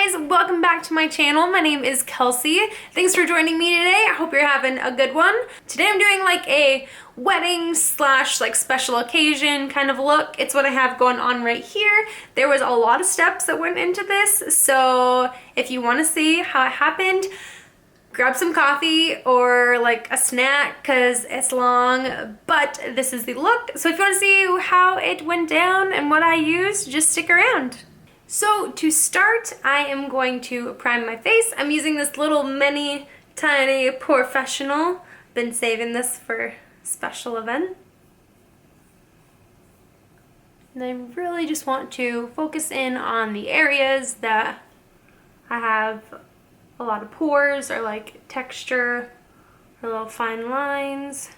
guys, welcome back to my channel. My name is Kelsey. Thanks for joining me today. I hope you're having a good one. Today I'm doing like a wedding slash like special occasion kind of look. It's what I have going on right here. There was a lot of steps that went into this, so if you want to see how it happened, grab some coffee or like a snack because it's long, but this is the look. So if you want to see how it went down and what I used, just stick around. So to start, I am going to prime my face. I'm using this little mini tiny professional. Been saving this for a special event. And I really just want to focus in on the areas that I have a lot of pores or like texture or little fine lines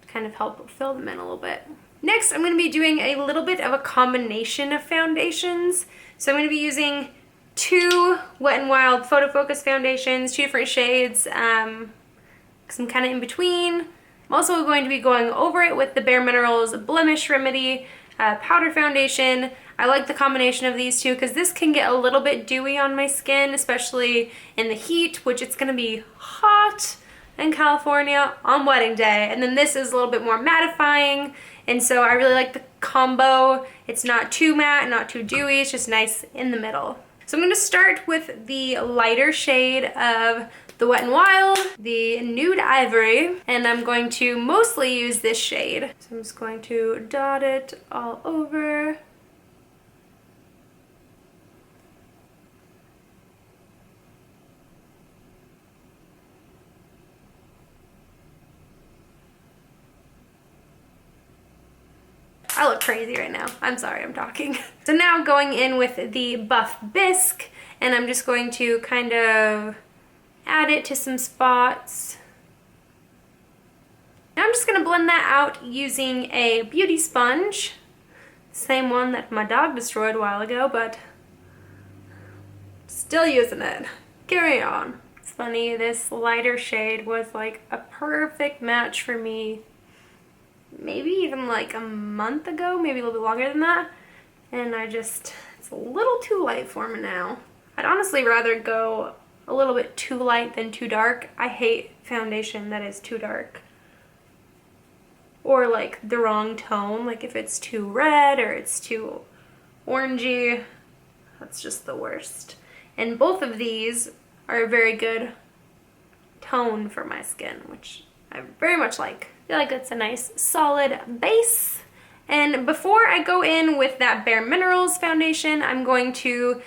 to kind of help fill them in a little bit. Next, I'm going to be doing a little bit of a combination of foundations. So I'm going to be using two Wet n Wild Photo Focus foundations, two different shades, because I'm kind of in between. I'm also going to be going over it with the Bare Minerals Blemish Remedy powder foundation. I like the combination of these two because this can get a little bit dewy on my skin, especially in the heat, which it's going to be hot in California on wedding day. And then this is a little bit more mattifying. And so I really like the combo. It's not too matte, not too dewy, it's just nice in the middle. So I'm going to start with the lighter shade of the Wet n Wild, the Nude Ivory, and I'm going to mostly use this shade. So I'm just going to dot it all over. I look crazy right now. I'm sorry, I'm talking. So now going in with the Buff Bisque, and I'm just going to kind of add it to some spots. Now I'm just gonna blend that out using a beauty sponge. Same one that my dog destroyed a while ago, but still using it. Carry on. It's funny, this lighter shade was like a perfect match for me maybe even like a month ago, maybe a little bit longer than that. And it's a little too light for me now. I'd honestly rather go a little bit too light than too dark. I hate foundation that is too dark. Or like the wrong tone, like if it's too red or it's too orangey, that's just the worst. And both of these are a very good tone for my skin, which I very much like. I feel like it's a nice solid base. And before I go in with that Bare Minerals foundation, I'm going to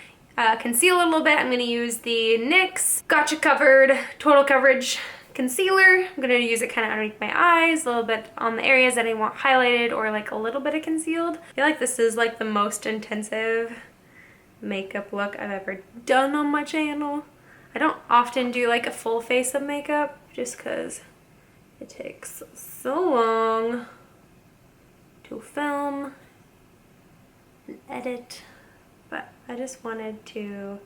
conceal a little bit. I'm going to use the NYX Gotcha Covered Total Coverage Concealer. I'm going to use it kind of underneath my eyes, a little bit on the areas that I want highlighted or like a little bit of concealed. I feel like this is like the most intensive makeup look I've ever done on my channel. I don't often do like a full face of makeup just because it takes so long to film and edit, but I just wanted to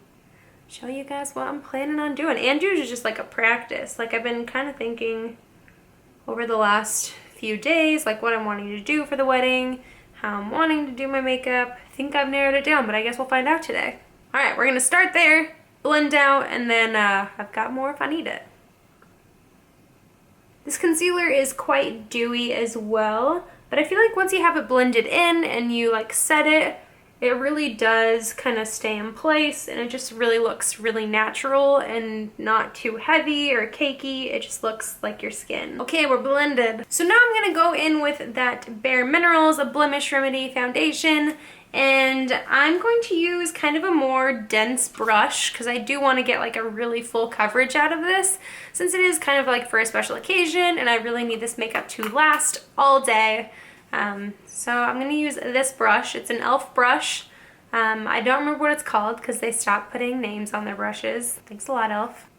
show you guys what I'm planning on doing. And usually just like a practice. Like I've been kind of thinking over the last few days, like what I'm wanting to do for the wedding, how I'm wanting to do my makeup. I think I've narrowed it down, but I guess we'll find out today. All right, we're gonna start there, blend out, and then I've got more if I need it. This concealer is quite dewy as well, but I feel like once you have it blended in and you like set it, it really does kind of stay in place and it just really looks really natural and not too heavy or cakey. It just looks like your skin. Okay, we're blended. So now I'm gonna go in with that Bare Minerals Blemish Remedy foundation, and I'm going to use kind of a more dense brush because I do want to get like a really full coverage out of this since it is kind of like for a special occasion and I really need this makeup to last all day. So I'm going to use this brush. It's an e.l.f. brush. I don't remember what it's called because they stopped putting names on their brushes. Thanks a lot, e.l.f.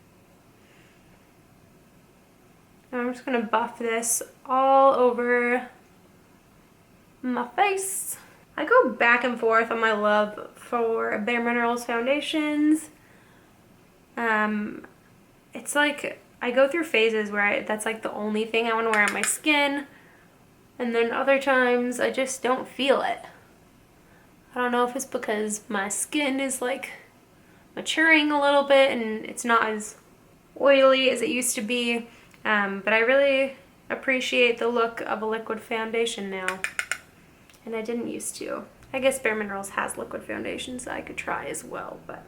And I'm just going to buff this all over my face. I go back and forth on my love for Bare Minerals foundations. It's like I go through phases where that's like the only thing I want to wear on my skin, and then other times I just don't feel it. I don't know if it's because my skin is like maturing a little bit and it's not as oily as it used to be. But I really appreciate the look of a liquid foundation now. And I didn't used to. I guess Bare Minerals has liquid foundations that I could try as well, but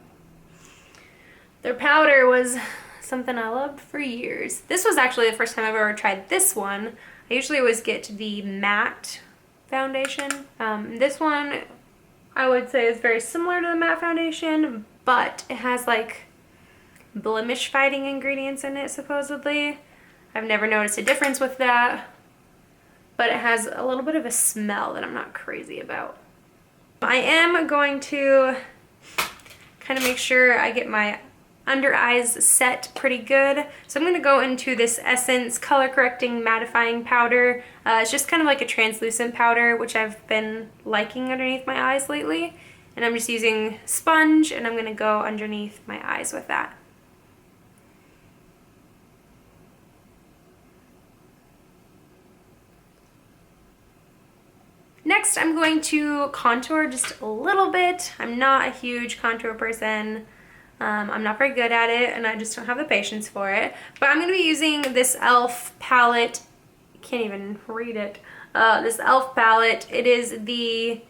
their powder was something I loved for years. This was actually the first time I've ever tried this one. I usually always get the matte foundation. This one I would say is very similar to the matte foundation, but it has like blemish fighting ingredients in it supposedly. I've never noticed a difference with that, but it has a little bit of a smell that I'm not crazy about. I am going to kind of make sure I get my under eyes set pretty good. So I'm going to go into this Essence Color Correcting Mattifying Powder. It's just kind of like a translucent powder, which I've been liking underneath my eyes lately. And I'm just using sponge, and I'm going to go underneath my eyes with that. Next, I'm going to contour just a little bit. I'm not a huge contour person. I'm not very good at it, and I just don't have the patience for it. But I'm going to be using this e.l.f. palette. I can't even read it. This e.l.f. palette. It is the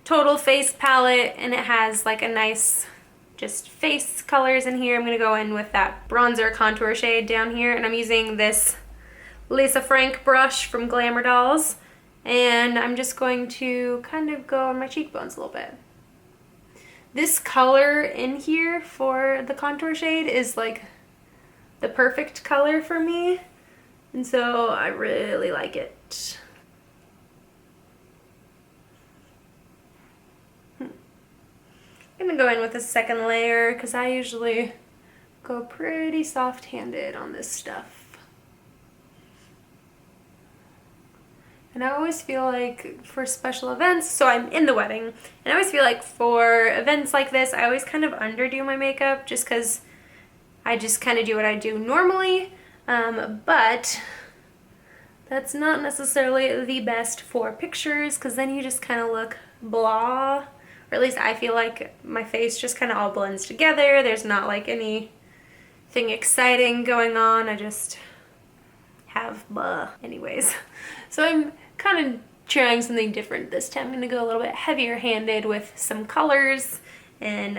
Total Face palette, and it has like a nice just face colors in here. I'm going to go in with that bronzer contour shade down here, and I'm using this Lisa Frank brush from Glamour Dolls. And I'm just going to kind of go on my cheekbones a little bit. This color in here for the contour shade is like the perfect color for me. And so I really like it. I'm gonna go in with a second layer because I usually go pretty soft-handed on this stuff. And I always feel like for special events, so I'm in the wedding, and I always feel like for events like this, I always kind of underdo my makeup just because I just kind of do what I do normally, but that's not necessarily the best for pictures because then you just kind of look blah, or at least I feel like my face just kind of all blends together. There's not like anything exciting going on. I just have blah anyways. So I'm kind of trying something different this time. I'm going to go a little bit heavier handed with some colors and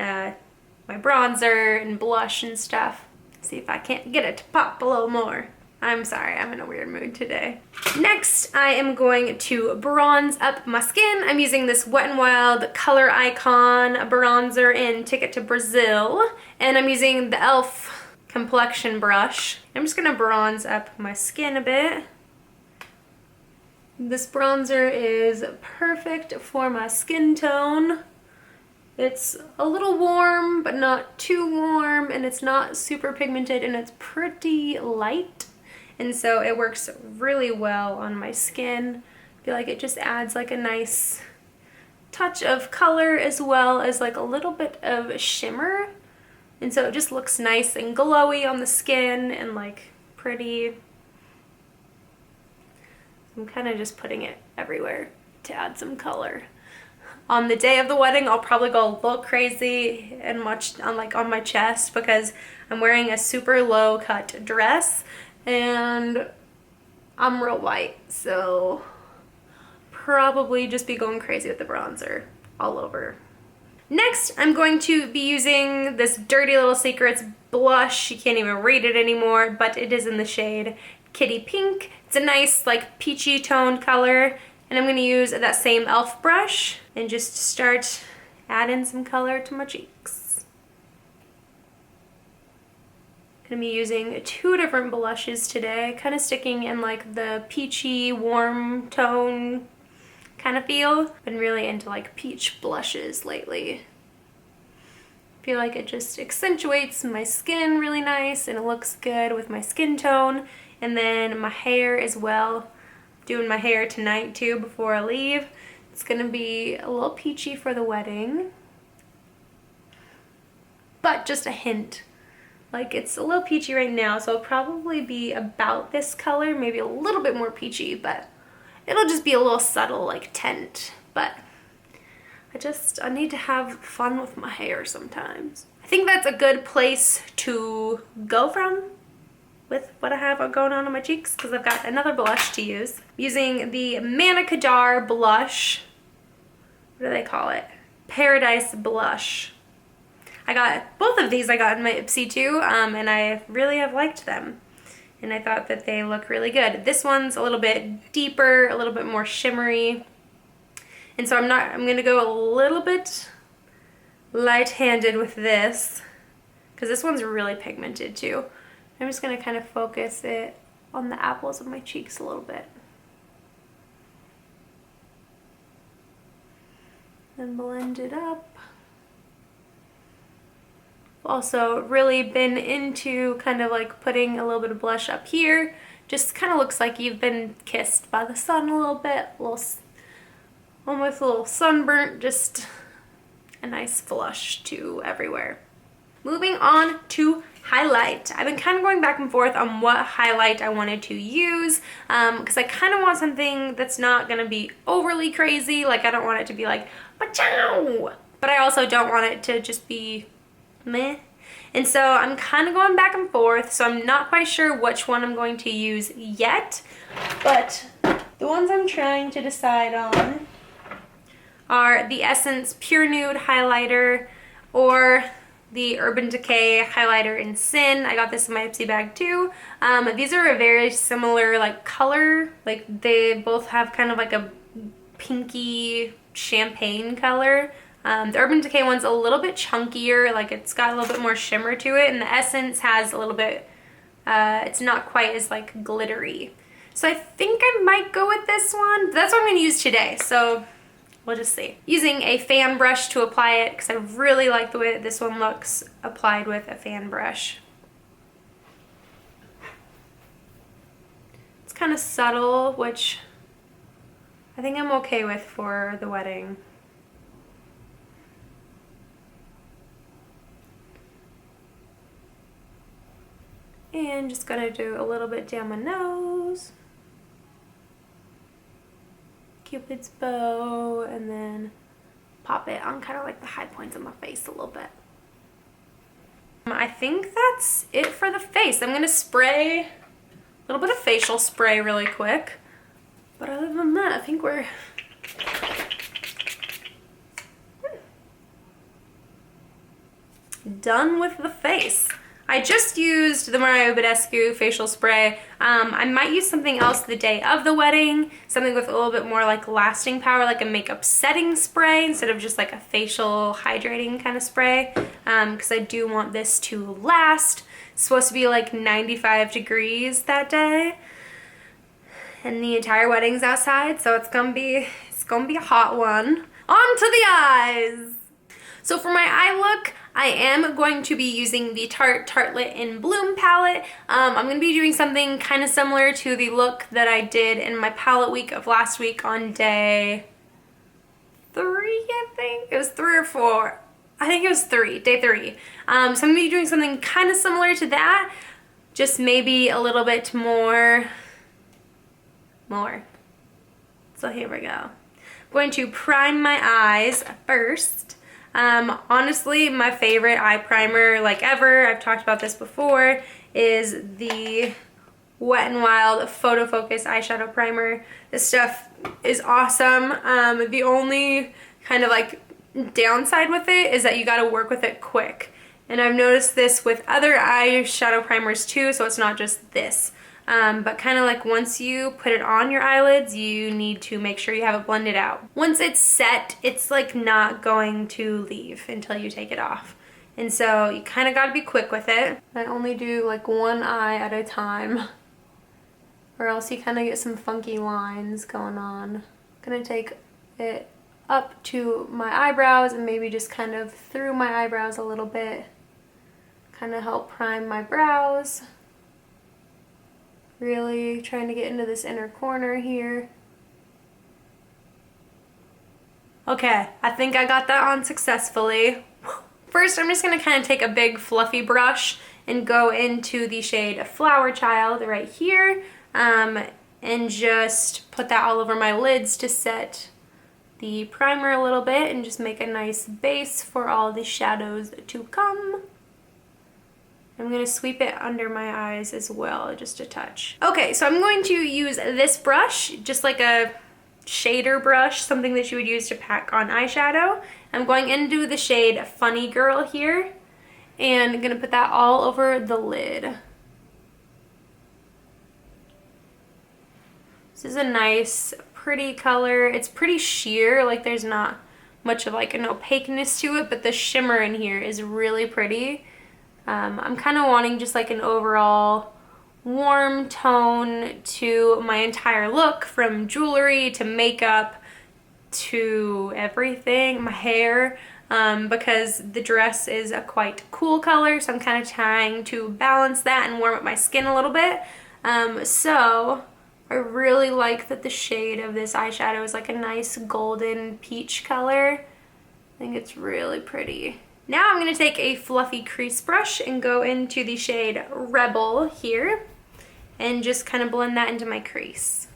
my bronzer and blush and stuff. See if I can't get it to pop a little more. I'm sorry, I'm in a weird mood today. Next, I am going to bronze up my skin. I'm using this Wet n Wild Color Icon bronzer in Ticket to Brazil, and I'm using the e.l.f. complexion brush. I'm just going to bronze up my skin a bit. This bronzer is perfect for my skin tone. It's a little warm, but not too warm, and it's not super pigmented, and it's pretty light. And so it works really well on my skin. I feel like it just adds like a nice touch of color as well as like a little bit of shimmer. And so it just looks nice and glowy on the skin and like pretty. I'm kind of just putting it everywhere to add some color. On the day of the wedding, I'll probably go a little crazy and much on my chest because I'm wearing a super low cut dress and I'm real white, so probably just be going crazy with the bronzer all over. Next, I'm going to be using this Dirty Little Secrets blush. You can't even read it anymore, but it is in the shade Kitty Pink. It's a nice like peachy toned color, and I'm going to use that same e.l.f. brush and just start adding some color to my cheeks. I'm going to be using two different blushes today, kind of sticking in like the peachy warm tone kind of feel. Been really into like peach blushes lately. I feel like it just accentuates my skin really nice and it looks good with my skin tone. And then my hair as well. Doing my hair tonight too before I leave. It's gonna be a little peachy for the wedding. But just a hint. Like it's a little peachy right now, so it'll probably be about this color, maybe a little bit more peachy, but it'll just be a little subtle like tint. But I need to have fun with my hair sometimes. I think that's a good place to go from with what I have going on my cheeks, because I've got another blush to use. I'm using the Manna Kadar blush. What do they call it? Paradise Blush. I got both of these. I got in my Ipsy too, and I really have liked them. And I thought that they look really good. This one's a little bit deeper, a little bit more shimmery. And so I'm gonna go a little bit light-handed with this, because this one's really pigmented too. I'm just gonna kind of focus it on the apples of my cheeks a little bit. And blend it up. Also really been into kind of like putting a little bit of blush up here. Just kind of looks like you've been kissed by the sun a little bit, almost a little sunburnt, just a nice flush to everywhere. Moving on to highlight. I've been kind of going back and forth on what highlight I wanted to use, because I kind of want something that's not going to be overly crazy. Like, I don't want it to be like, "Pachow!" But I also don't want it to just be meh. And so I'm kind of going back and forth, so I'm not quite sure which one I'm going to use yet. But the ones I'm trying to decide on are the Essence Pure Nude Highlighter or the Urban Decay Highlighter in Sin. I got this in my Ipsy bag too. These are a very similar like color. Like, they both have kind of like a pinky champagne color. The Urban Decay one's a little bit chunkier, like it's got a little bit more shimmer to it, and the Essence has a little bit, it's not quite as like glittery. So I think I might go with this one. That's what I'm going to use today, so we'll just see. Using a fan brush to apply it, because I really like the way that this one looks applied with a fan brush. It's kind of subtle, which I think I'm okay with for the wedding. And just gonna do a little bit down my nose. Cupid's bow, and then pop it on kind of like the high points of my face a little bit. I think that's it for the face. I'm gonna spray a little bit of facial spray really quick. But other than that, I think we're done with the face. I just used the Mario Badescu facial spray. I might use something else the day of the wedding, something with a little bit more like lasting power, like a makeup setting spray instead of just like a facial hydrating kind of spray, because I do want this to last. It's supposed to be like 95 degrees that day, and the entire wedding's outside, so it's gonna be a hot one. On to the eyes! So for my eye look, I am going to be using the Tarte Tartelette in Bloom palette. I'm going to be doing something kind of similar to the look that I did in my palette week of last week on day 3, I think. It was 3 or 4. I think it was 3, day 3. So I'm going to be doing something kind of similar to that, just maybe a little bit more. So here we go. I'm going to prime my eyes first. Honestly, my favorite eye primer like ever, I've talked about this before, is the Wet n Wild Photo Focus eyeshadow primer. This stuff is awesome. The only kind of like downside with it is that you gotta work with it quick. And I've noticed this with other eyeshadow primers too, so it's not just this. But kind of like once you put it on your eyelids, you need to make sure you have it blended out. Once it's set, it's like not going to leave until you take it off. And so you kind of got to be quick with it. I only do like one eye at a time, or else you kind of get some funky lines going on. I'm gonna take it up to my eyebrows and maybe just kind of through my eyebrows a little bit. Kind of help prime my brows. Really trying to get into this inner corner here. Okay, I think I got that on successfully. First, I'm just going to kind of take a big fluffy brush and go into the shade Flower Child right here, and just put that all over my lids to set the primer a little bit and just make a nice base for all the shadows to come. I'm going to sweep it under my eyes as well, just a touch. Okay, so I'm going to use this brush, just like a shader brush, something that you would use to pack on eyeshadow. I'm going into the shade Funny Girl here, and I'm going to put that all over the lid. This is a nice, pretty color. It's pretty sheer, like there's not much of like an opaqueness to it, but the shimmer in here is really pretty. I'm kind of wanting just like an overall warm tone to my entire look, from jewelry to makeup to everything, my hair, because the dress is a quite cool color, so I'm kind of trying to balance that and warm up my skin a little bit. So I really like that the shade of this eyeshadow is like a nice golden peach color. I think it's really pretty. Now I'm going to take a fluffy crease brush and go into the shade Rebel here and just kind of blend that into my crease.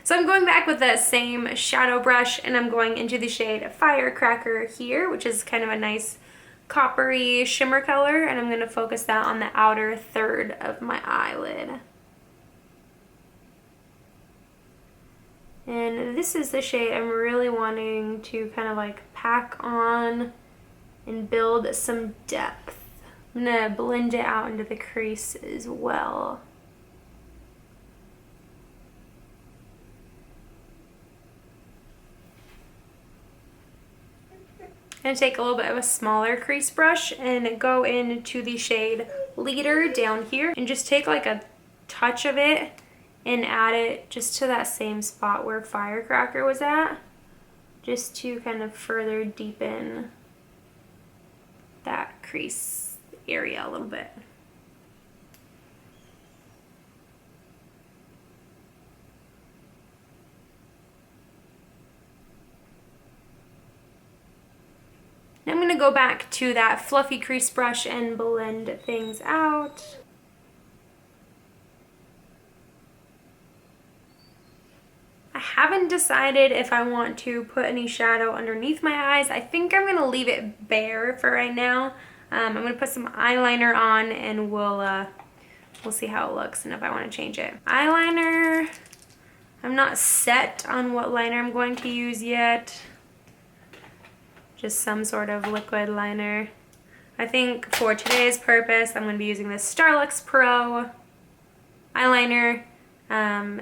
So I'm going back with that same shadow brush and I'm going into the shade Firecracker here, which is kind of a nice coppery shimmer color, and I'm going to focus that on the outer third of my eyelid. And this is the shade I'm really wanting to kind of like pack on and build some depth. I'm going to blend it out into the crease as well. I'm going to take a little bit of a smaller crease brush and go into the shade Leader down here and just take like a touch of it and add it just to that same spot where Firecracker was at, just to kind of further deepen that crease area a little bit. I'm going to go back to that fluffy crease brush and blend things out. I haven't decided if I want to put any shadow underneath my eyes. I think I'm going to leave it bare for right now. I'm going to put some eyeliner on and we'll see how it looks and if I want to change it. Eyeliner, I'm not set on what liner I'm going to use yet. Just some sort of liquid liner. I think for today's purpose, I'm going to be using this Starlux Pro eyeliner.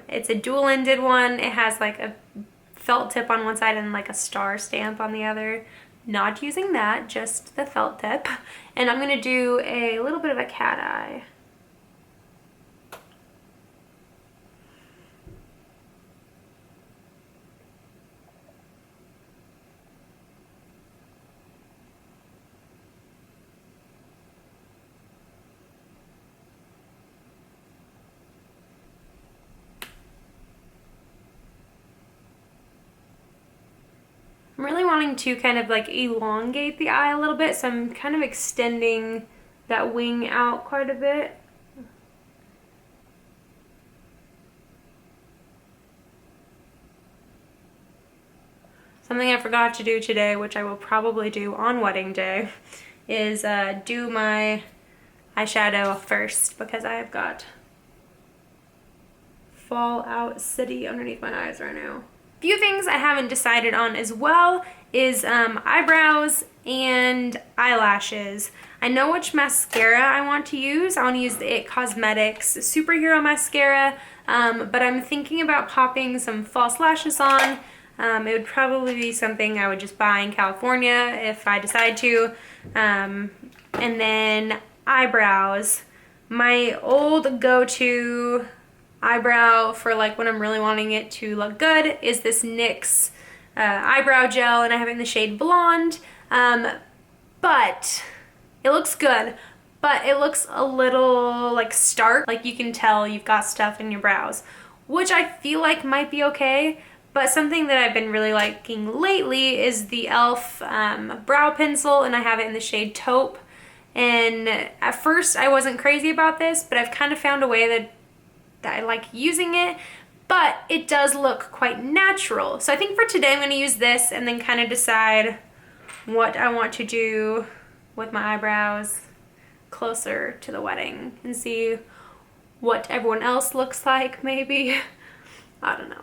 It's a dual-ended one. It has like a felt tip on one side and like a star stamp on the other. Not using that, just the felt tip. And I'm going to do a little bit of a cat eye. I'm really wanting to kind of like elongate the eye a little bit, so I'm kind of extending that wing out quite a bit. Something I forgot to do today, which I will probably do on wedding day, is do my eyeshadow first, because I have got Fallout City underneath my eyes right now. Few things I haven't decided on as well is eyebrows and eyelashes. I know which mascara I want to use. I want to use the IT Cosmetics Superhero Mascara, but I'm thinking about popping some false lashes on. It would probably be something I would just buy in California if I decide to. And then eyebrows. My old go-to eyebrow for like when I'm really wanting it to look good is this NYX eyebrow gel, and I have it in the shade Blonde. But it looks good, but it looks a little like stark, like you can tell you've got stuff in your brows, which I feel like might be okay, But something that I've been really liking lately is the e.l.f. Brow pencil, and I have it in the shade Taupe. And at first I wasn't crazy about this, but I've kind of found a way that I like using it, but it does look quite natural. So I think for today I'm going to use this and then kind of decide what I want to do with my eyebrows closer to the wedding and see what everyone else looks like maybe. I don't know.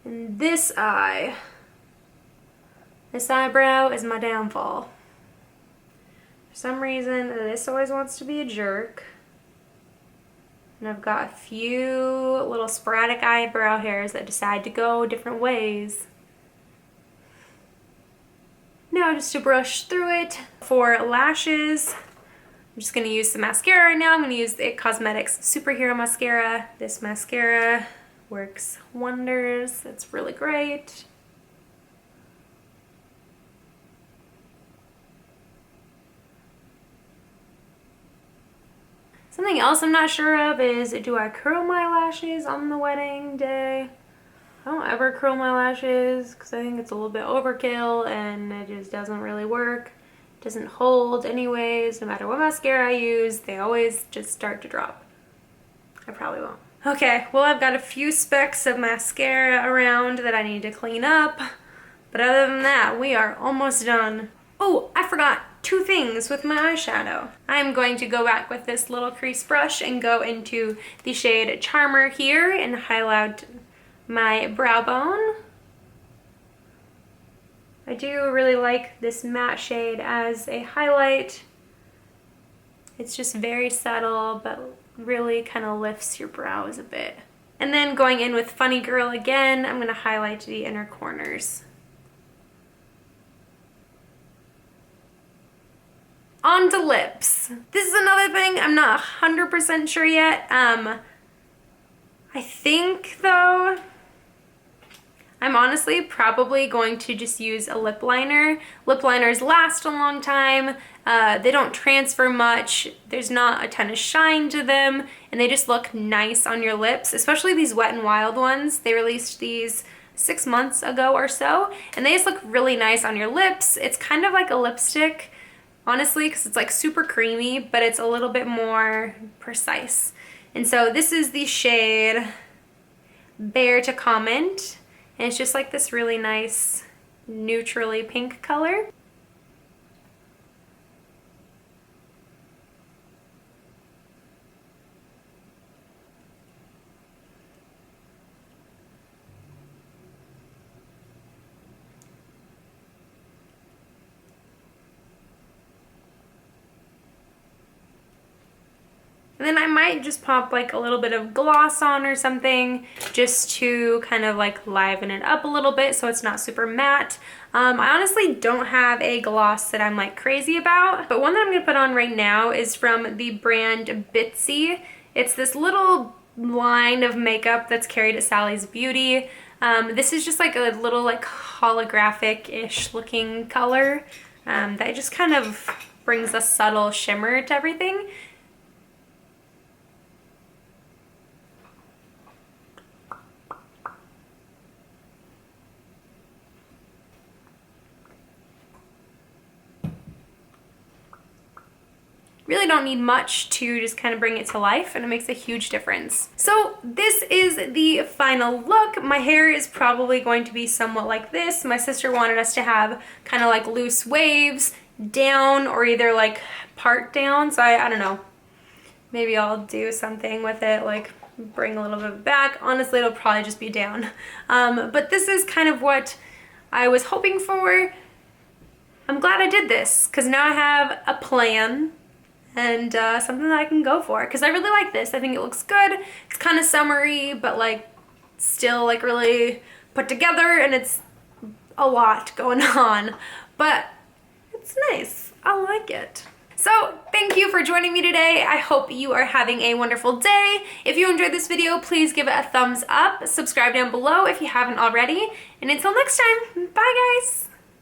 And this eyebrow is my downfall. For some reason, this always wants to be a jerk. And I've got a few little sporadic eyebrow hairs that decide to go different ways. Now just to brush through it. For lashes, I'm just going to use some mascara right now. I'm going to use the IT Cosmetics Superhero Mascara. This mascara works wonders. It's really great. Something else I'm not sure of is, do I curl my lashes on the wedding day? I don't ever curl my lashes because I think it's a little bit overkill and it just doesn't really work. It doesn't hold anyways. No matter what mascara I use, they always just start to drop. I probably won't. Okay, well I've got a few specks of mascara around that I need to clean up. But other than that, we are almost done. Oh, I forgot two things with my eyeshadow. I'm going to go back with this little crease brush and go into the shade Charmer here and highlight my brow bone. I do really like this matte shade as a highlight. It's just very subtle, but really kind of lifts your brows a bit. And then going in with Funny Girl again, I'm going to highlight the inner corners. On to lips. This is another thing I'm not 100% sure yet. I think though, I'm honestly probably going to just use a lip liner. Lip liners last a long time. They don't transfer much. There's not a ton of shine to them, and they just look nice on your lips, especially these Wet n Wild ones. They released these 6 months ago or so, and they just look really nice on your lips. It's kind of like a lipstick, honestly, because it's like super creamy, but it's a little bit more precise. And so this is the shade Bear to Comment, and it's just like this really nice neutrally pink color. And then I might just pop like a little bit of gloss on or something just to kind of like liven it up a little bit so it's not super matte. I honestly don't have a gloss that I'm like crazy about, but one that I'm going to put on right now is from the brand Bitsy. It's this little line of makeup that's carried at Sally's Beauty. This is just like a little like holographic-ish looking color that just kind of brings a subtle shimmer to everything. Really don't need much to just kind of bring it to life, and it makes a huge difference. So this is the final look. My hair is probably going to be somewhat like this. My sister wanted us to have kind of like loose waves down or either like part down. So I don't know. Maybe I'll do something with it, like bring a little bit back. Honestly, it'll probably just be down. But this is kind of what I was hoping for. I'm glad I did this because now I have a plan and something that I can go for, because I really like this. I think it looks good. It's kind of summery, but like still like really put together, and it's a lot going on, but it's nice. I like it. So thank you for joining me today. I hope you are having a wonderful day. If you enjoyed this video, please give it a thumbs up. Subscribe down below if you haven't already. And until next time, bye guys.